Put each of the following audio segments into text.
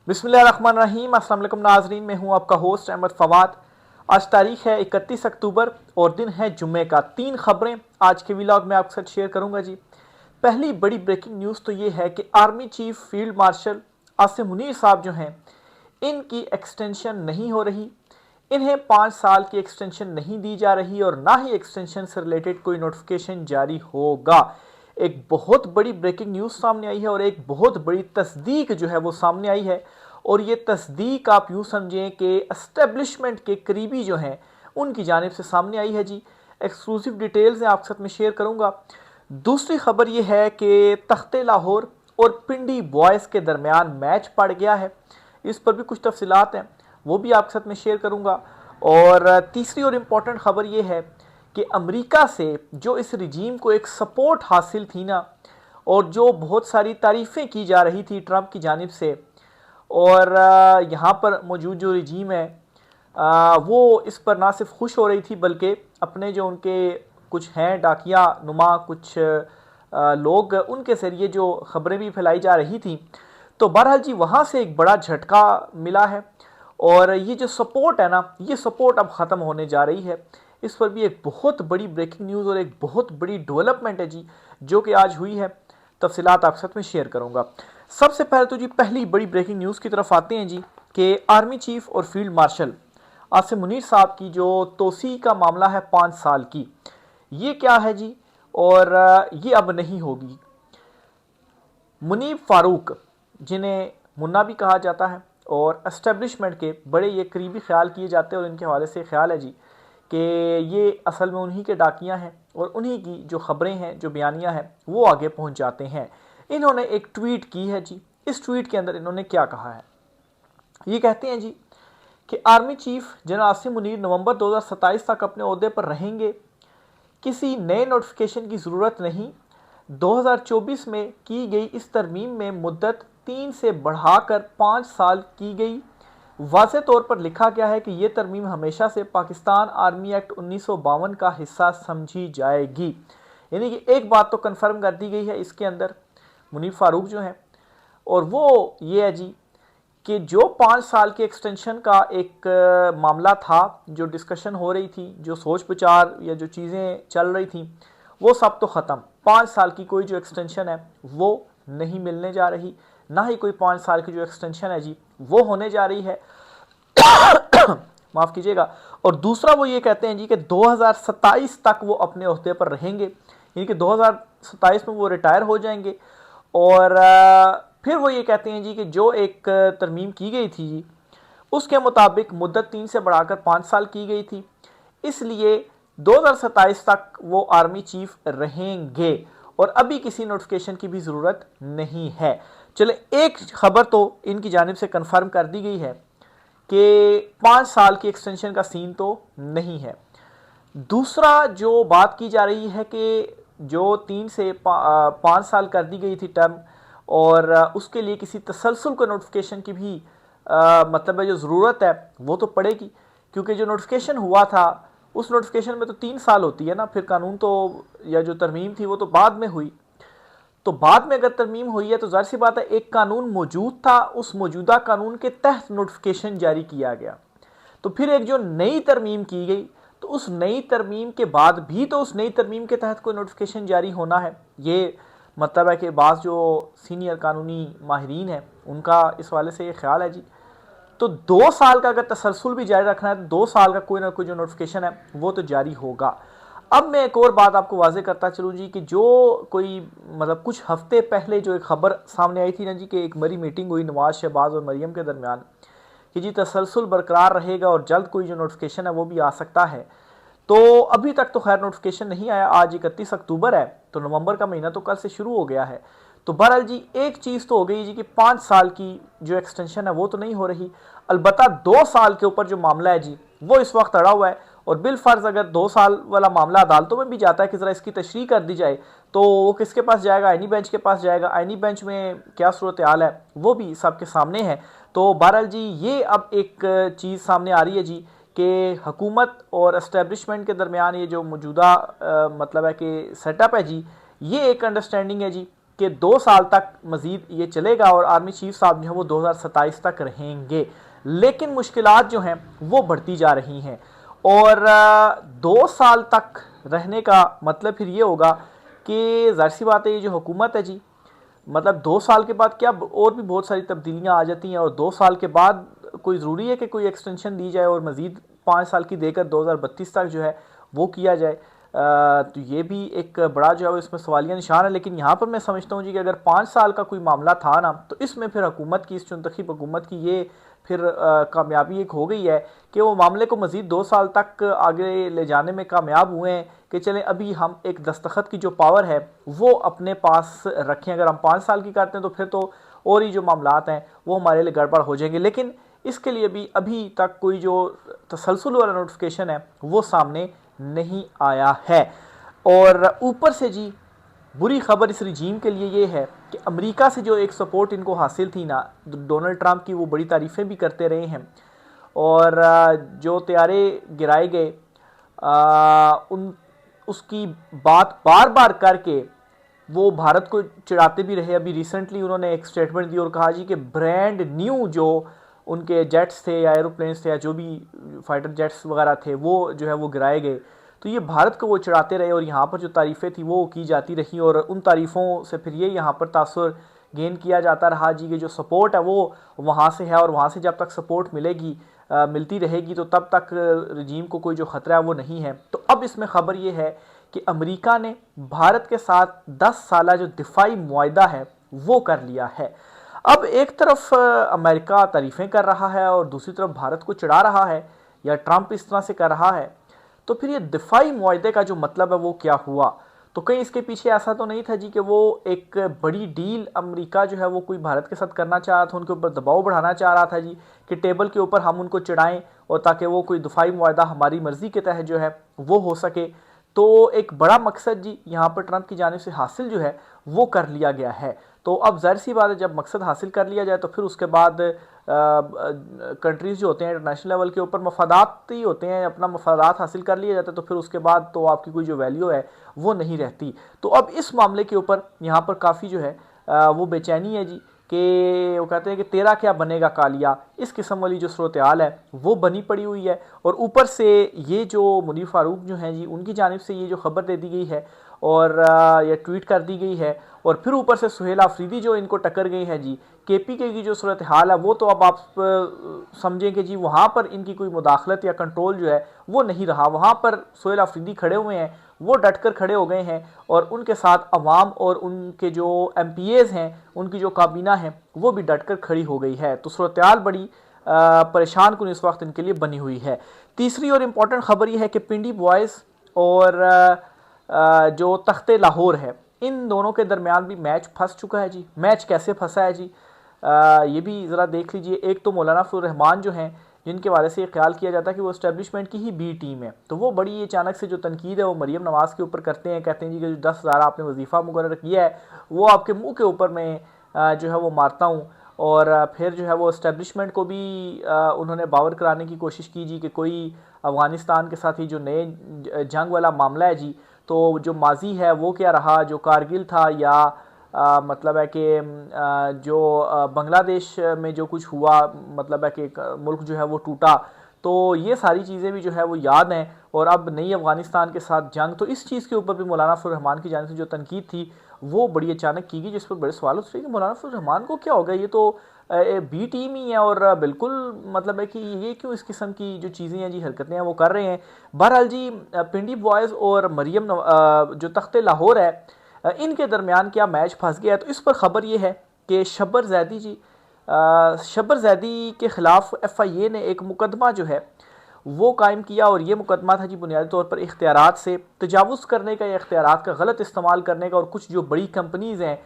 बिस्मिल्लाहिर्रहमानिर्रहीम। अस्सलाम वालेकुम नाजरीन, मैं हूं आपका होस्ट अहमद फवाद। आज तारीख है 31 अक्टूबर और दिन है जुम्मे का। 3 खबरें आज के व्लॉग में आपके साथ शेयर करूंगा जी। पहली बड़ी ब्रेकिंग न्यूज़ तो ये है कि army chief field marshal Asim Munir साहब जो हैं, इनकी एक्सटेंशन नहीं हो रही। इन्हें 5 साल की एक्सटेंशन नहीं दी जा रही और ना ही एक्सटेंशन से रिलेटेड कोई नोटिफिकेशन जारी होगा। एक बहुत बड़ी ब्रेकिंग न्यूज़ सामने आई है और एक बहुत बड़ी तस्दीक जो है वो सामने आई है। और ये तस्दीक आप यूँ समझें कि एस्टेब्लिशमेंट के करीबी जो हैं उनकी जानिब से सामने आई है जी। एक्सक्लूसिव डिटेल्स हैं आपके साथ में शेयर करूँगा। दूसरी खबर ये है कि तख्ते लाहौर और पिंडी बॉयज़ के दरमियान मैच पड़ गया है। इस पर भी कुछ तफसीलात हैं, वो भी आपके साथ में शेयर करूँगा। और तीसरी और इम्पॉर्टेंट खबर ये है कि अमेरिका से जो इस रिजीम को एक सपोर्ट हासिल थी ना, और जो बहुत सारी तारीफ़ें की जा रही थी ट्रंप की जानिब से, और यहाँ पर मौजूद जो रिजीम है वो इस पर ना सिर्फ खुश हो रही थी बल्कि अपने जो उनके कुछ हैं डाकिया नुमा कुछ लोग, उनके ज़रिए जो ख़बरें भी फैलाई जा रही थी, तो बहरहाल जी वहाँ से एक बड़ा झटका मिला है। और ये जो सपोर्ट है ना, ये सपोर्ट अब ख़त्म होने जा रही है। इस पर भी एक बहुत बड़ी ब्रेकिंग न्यूज़ और एक बहुत बड़ी डेवलपमेंट है जी, जो कि आज हुई है। तफसीलात आपके साथ में शेयर करूँगा। सबसे पहले तो जी पहली बड़ी ब्रेकिंग न्यूज़ की तरफ आते हैं जी, कि आर्मी चीफ और फील्ड मार्शल आसिम मुनीर साहब की जो तोसी का मामला है 5 साल की, ये क्या है जी, और ये अब नहीं होगी। मुनीब फारूक, जिन्हें मुन्ना भी कहा जाता है और एस्टेब्लिशमेंट के बड़े ये करीबी ख्याल किए जाते हैं, और इनके हवाले से ख्याल है जी कि ये असल में उन्हीं के डाकियाँ हैं और उन्हीं की जो ख़बरें हैं, जो बयानियाँ हैं, वो आगे पहुँच जाते हैं। इन्होंने एक ट्वीट की है जी। इस ट्वीट के अंदर इन्होंने क्या कहा है, ये कहते हैं जी कि army chief general Asim Munir नवंबर 2027 तक अपने ओहदे पर रहेंगे। किसी नए नोटिफिकेशन की ज़रूरत नहीं। 2024 में की गई इस तरमीम में मुद्दत 3 से बढ़ाकर 5 साल की गई। वाज़े तौर पर लिखा गया है कि यह तरमीम हमेशा से पाकिस्तान आर्मी एक्ट 1952 का हिस्सा समझी जाएगी। यानी कि एक बात तो कन्फर्म कर दी गई है इसके अंदर, मुनीर फारूक जो हैं, और वो ये है जी कि जो 5 साल के एक्सटेंशन का एक मामला था, जो डिस्कशन हो रही थी, जो सोच विचार या जो चीज़ें चल रही थी, वो सब तो ख़त्म। 5 साल की कोई जो एक्सटेंशन है वो नहीं मिलने जा रही, ना ही कोई 5 साल की जो एक्सटेंशन है जी वो होने जा रही है। माफ़ कीजिएगा। और दूसरा वो ये कहते हैं जी कि 2027 तक वो अपने ओहदे पर रहेंगे, यानी कि 2027 में वो रिटायर हो जाएंगे। और फिर वो ये कहते हैं जी कि जो एक तरमीम की गई थी जी, उसके मुताबिक मुद्दत 3 से बढ़ाकर 5 साल की गई थी, इसलिए 2027 तक वो आर्मी चीफ रहेंगे और अभी किसी नोटिफिकेशन की भी ज़रूरत नहीं है। चले, एक खबर तो इनकी जानिब से कंफर्म कर दी गई है कि 5 साल की एक्सटेंशन का सीन तो नहीं है। दूसरा जो बात की जा रही है कि जो 3 से 5 साल कर दी गई थी टर्म, और उसके लिए किसी तसलसल को नोटिफिकेशन की भी मतलब है जो ज़रूरत है वो तो पड़ेगी, क्योंकि जो नोटिफिकेशन हुआ था उस नोटिफिकेशन में तो 3 साल होती है ना, फिर कानून तो या जो तरमीम थी वो तो बाद में हुई। तो बाद में अगर तरमीम हुई है तो जाहिर सी बात है एक कानून मौजूद था, उस मौजूदा कानून के तहत नोटिफिकेशन जारी किया गया। तो फिर एक जो नई तरमीम की गई, तो उस नई तरमीम के बाद भी तो उस नई तरमीम के तहत कोई नोटिफिकेशन जारी होना है। ये मतलब है कि बाज़ जो सीनियर कानूनी माहिरीन हैं उनका इस वाले से ये ख्याल है जी। तो 2 साल का अगर तसलसल भी जारी रखना है तो 2 साल का कोई ना कोई जो नोटिफिकेशन है वो तो जारी होगा। अब मैं एक और बात आपको वाजे करता चलूँ जी, कि जो कोई मतलब कुछ हफ्ते पहले जो एक खबर सामने आई थी ना जी, कि एक मरी मीटिंग हुई नवाज शहबाज और मरीम के दरमियान, कि जी तसलसल बरकरार रहेगा और जल्द कोई जो नोटिफिकेशन है वो भी आ सकता है। तो अभी तक तो खैर नोटिफिकेशन नहीं आया। आज 31 अक्टूबर है, तो नवंबर का महीना तो कल से शुरू हो गया है। तो बहरहाल जी एक चीज़ तो हो गई जी कि 5 साल की जो एक्सटेंशन है वो तो नहीं हो रही, अलबत्ता 2 साल के ऊपर जो मामला है जी वो इस वक्त अड़ा हुआ है। और बिलफर्ज अगर 2 साल वाला मामला अदालतों में भी जाता है कि ज़रा इसकी तशरीह कर दी जाए, तो वो किसके पास जाएगा? आईनी बेंच के पास जाएगा। आईनी बेंच में क्या सूरत हाल है वो भी सबके सामने है। तो बहरहाल जी ये अब एक चीज़ सामने आ रही है जी कि हुकूमत और एस्टेब्लिशमेंट के दरमियान ये जो मौजूदा मतलब है कि सेटअप है जी, ये एक अंडरस्टैंडिंग है जी कि 2 साल तक मजीद ये चलेगा और आर्मी चीफ साहब जो है वो 2027 तक रहेंगे। लेकिन मुश्किलात जो हैं वो बढ़ती जा रही हैं और 2 साल तक रहने का मतलब फिर ये होगा कि ज़ाहिर सी बात है, ये जो हुकूमत है जी, मतलब 2 साल के बाद क्या और भी बहुत सारी तब्दीलियां आ जाती हैं और 2 साल के बाद कोई ज़रूरी है कि कोई एक्सटेंशन दी जाए और मज़ीद 5 साल की देकर 2032 तक जो है वो किया जाए। तो ये भी एक बड़ा जो है इसमें सवालिया निशान है। लेकिन यहाँ पर मैं समझता हूँ जी कि अगर 5 साल का कोई मामला था ना, तो इसमें फिर हुकूमत की, इस चुनतखब हुकूमत की ये फिर कामयाबी एक हो गई है कि वो मामले को मज़ीद 2 साल तक आगे ले जाने में कामयाब हुए हैं कि चलें अभी हम एक दस्तखत की जो पावर है वो अपने पास रखें। अगर हम 5 साल की करते हैं तो फिर तो और ही जो मामलात हैं वो हमारे लिए गड़बड़ हो जाएंगे। लेकिन इसके लिए भी अभी तक कोई जो तसलसल वाला नोटिफिकेशन है वो सामने नहीं आया है। और ऊपर से जी बुरी खबर इस रिजीम के लिए ये है कि अमेरिका से जो एक सपोर्ट इनको हासिल थी ना, डोनाल्ड ट्रंप की, वो बड़ी तारीफ़ें भी करते रहे हैं और जो तैयारे गिराए गए उन उसकी बात बार बार करके वो भारत को चिढ़ाते भी रहे। अभी रिसेंटली उन्होंने एक स्टेटमेंट दी और कहा जी कि ब्रांड न्यू जो उनके जेट्स थे या एरोप्लेन्स थे या जो भी फाइटर जेट्स वगैरह थे वो जो है वो गिराए गए। तो ये भारत को वो चढ़ाते रहे और यहाँ पर जो तारीफ़ें थी वो की जाती रही और उन तारीफ़ों से फिर ये यहाँ पर तासुर गेन किया जाता रहा जी कि जो सपोर्ट है वो वहाँ से है और वहाँ से जब तक सपोर्ट मिलेगी, मिलती रहेगी, तो तब तक रजीम को कोई जो ख़तरा है वो नहीं है। तो अब इसमें ख़बर ये है कि अमेरिका ने भारत के साथ 10 साला जो दिफाई मुआहदा है वो कर लिया है। अब एक तरफ अमेरिका तारीफ़ें कर रहा है और दूसरी तरफ भारत को चिढ़ा रहा है या ट्रंप इस तरह से कर रहा है, तो फिर ये दिफाई मुआहदे का जो मतलब है वो क्या हुआ? तो कहीं इसके पीछे ऐसा तो नहीं था जी कि वो एक बड़ी डील अमेरिका जो है वो कोई भारत के साथ करना चाह रहा था, उनके ऊपर दबाव बढ़ाना चाह रहा था जी कि टेबल के ऊपर हम उनको चिढ़ाएं और ताकि वो कोई दिफाई मुआहदा हमारी मर्ज़ी के तहत जो है वो हो सके। तो एक बड़ा मकसद जी यहाँ पर ट्रंप की जानिब से हासिल जो है वो कर लिया गया है। तो अब ज़ाहिर सी बात है, जब मकसद हासिल कर लिया जाए तो फिर उसके बाद कंट्रीज़ जो होते हैं इंटरनेशनल लेवल के ऊपर मफादात ही होते हैं, अपना मफादात हासिल कर लिया जाता है तो फिर उसके बाद तो आपकी कोई जो वैल्यू है वो नहीं रहती। तो अब इस मामले के ऊपर यहाँ पर काफ़ी जो है वो बेचैनी है जी कि वो कहते हैं कि तेरा क्या बनेगा कालिया, इस किस्म वाली जो सूरत हाल है वो बनी पड़ी हुई है। और ऊपर से ये जो मुनीर फारूक जो हैं जी, उनकी जानिब से ये जो खबर दे दी गई है और ये ट्वीट कर दी गई है और फिर ऊपर से सुहेल आफरीदी जो इनको टक्कर गई है जी, केपीके की जो सूरत हाल है वो तो अब आप समझें कि जी वहाँ पर इनकी कोई मुदाखलत या कंट्रोल जो है वो नहीं रहा। वहाँ पर सुहेल आफरीदी खड़े हुए हैं, वो डटकर खड़े हो गए हैं और उनके साथ अवाम और उनके जो एमपीएज हैं, उनकी जो काबीना है वो भी डटकर खड़ी हो गई है। तो सूरत हाल बड़ी परेशान कुन इस वक्त इनके लिए बनी हुई है। तीसरी और इम्पॉर्टेंट खबर यह है कि पिंडी बॉयज़ और जो तख्ते लाहौर है, इन दोनों के दरमियान भी मैच फंस चुका है जी। मैच कैसे फंसा है जी, ये भी ज़रा देख लीजिए। एक तो मौलाना फजल रहमान जो हैं, जिनके वाले से ये ख्याल किया जाता है कि वो इस्टेब्लिशमेंट की ही बी टीम है, तो वो बड़ी अचानक से जो तनकीद है वो मरीम नवाज़ के ऊपर करते हैं। कहते हैं जी कि जो 10,000 आपने वजीफ़ा मुकर्रर किया है वो आपके मुँह के ऊपर मैं जो है वो मारता हूँ। और फिर जो है वो इस्टेब्लिशमेंट को भी उन्होंने बावर कराने की कोशिश की जी कि कोई अफ़गानिस्तान के साथ ही जो नए जंग वाला मामला है जी, तो जो माजी है वो क्या रहा, जो कारगिल था या मतलब है कि जो बांग्लादेश में जो कुछ हुआ, मतलब है कि मुल्क जो है वो टूटा, तो ये सारी चीज़ें भी जो है वो याद हैं। और अब नई अफ़गानिस्तान के साथ जंग, तो इस चीज़ के ऊपर भी मौलाना फजल रहमान की जानिब से जो तनकीद थी वो बड़ी अचानक की गई, जिस पर बड़े सवाल उठ रहे कि मौलाना फजल रहमान को क्या हो गया, ये तो बी टीम ही है और बिल्कुल मतलब है कि ये क्यों इस किस्म की जो चीज़ें हैं जी, हरकतें हैं वो कर रहे हैं। बहरहाल जी पिंडी बॉयज़ और मरीम जो तख्ते लाहौर है, इनके दरमियान क्या मैच फंस गया है। तो इस पर ख़बर ये है कि शब्बर जैदी जी, शब्बर जैदी के ख़िलाफ़ FIA ने एक मुकदमा जो है वो कायम किया और ये मुकदमा था जी बुनियादी तौर पर इख्तियारात से तजावुज़ करने का या इख्तियारात का गलत इस्तेमाल करने का और कुछ जो बड़ी कंपनीज़ हैं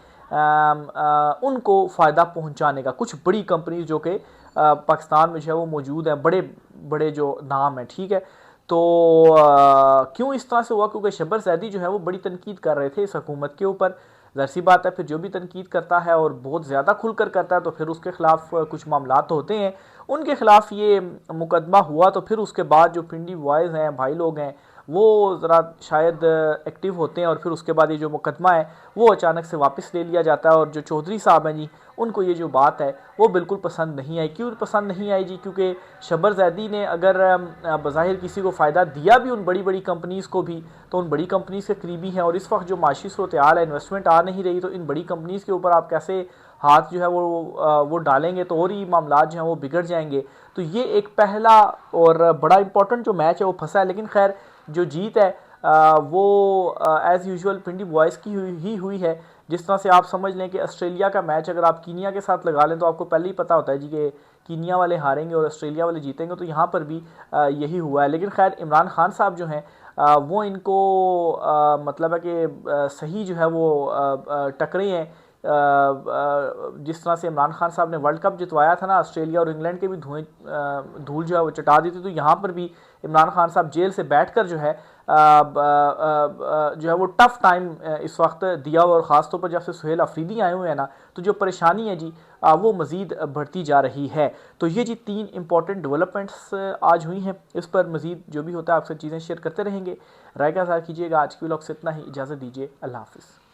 उनको फ़ायदा पहुंचाने का। कुछ बड़ी कंपनीज जो कि पाकिस्तान में जो है वो मौजूद हैं, बड़े बड़े जो नाम हैं, ठीक है। तो क्यों इस तरह से हुआ, क्योंकि शब्बर जैदी जो है वो बड़ी तनकीद कर रहे थे इस हुकूमत के ऊपर। ज़ाहिर सी बात है, फिर जो भी तनकीद करता है और बहुत ज़्यादा खुलकर करता है तो फिर उसके ख़िलाफ़ कुछ मामला तो होते हैं। उनके ख़िलाफ़ ये मुकदमा हुआ तो फिर उसके बाद जो पिंडी बॉयज़ हैं, भाई लोग हैं, वो ज़रा शायद एक्टिव होते हैं और फिर उसके बाद ये जो मुकदमा है वो अचानक से वापस ले लिया जाता है। और जो चौधरी साहब हैं जी, उनको ये जो बात है वो बिल्कुल पसंद नहीं आई। क्यों पसंद नहीं आई जी? क्योंकि शब्बर जैदी ने अगर बज़ाहिर किसी को फ़ायदा दिया भी उन बड़ी बड़ी कंपनीज़ को भी, तो उन बड़ी कंपनीज़ के करीबी हैं। और इस वक्त जो माशी सूरत हाल है, इन्वेस्टमेंट आ नहीं रही, तो इन बड़ी कंपनीज़ के ऊपर आप कैसे हाथ जो है वो डालेंगे, तो और ही मामला जो हैं वो बिगड़ जाएंगे। तो ये एक पहला और बड़ा इंपॉर्टेंट जो मैच है वो फंसा है। लेकिन खैर जो जीत है वो एज़ यूजुअल पिंडी बॉयज़ की ही हुई है। जिस तरह से आप समझ लें कि ऑस्ट्रेलिया का मैच अगर आप कीनिया के साथ लगा लें तो आपको पहले ही पता होता है जी कि कीनिया वाले हारेंगे और ऑस्ट्रेलिया वाले जीतेंगे। तो यहाँ पर भी यही हुआ है। लेकिन खैर इमरान खान साहब जो हैं वो इनको मतलब है कि सही जो है वो टकरे हैं। जिस तरह से इमरान खान साहब ने वर्ल्ड कप जितवाया था ना, ऑस्ट्रेलिया और इंग्लैंड के भी धूल जो है वो चटा दी थी। तो यहाँ पर भी इमरान खान साहब जेल से बैठकर जो है वो टफ टाइम इस वक्त दिया हुआ। और ख़ासतौर पर जब से सुहेल अफरीदी आए हुए हैं ना, तो जो परेशानी है जी वो मज़ीद बढ़ती जा रही है। तो ये जी 3 इंपॉर्टेंट डेवलपमेंट्स आज हुई हैं। इस पर मज़ीद जो भी होता है आपसे चीज़ें शेयर करते रहेंगे। राय का कीजिएगा। आज की व्लॉग से इतना ही, इजाज़त दीजिए। अल्लाह हाफ़िज़।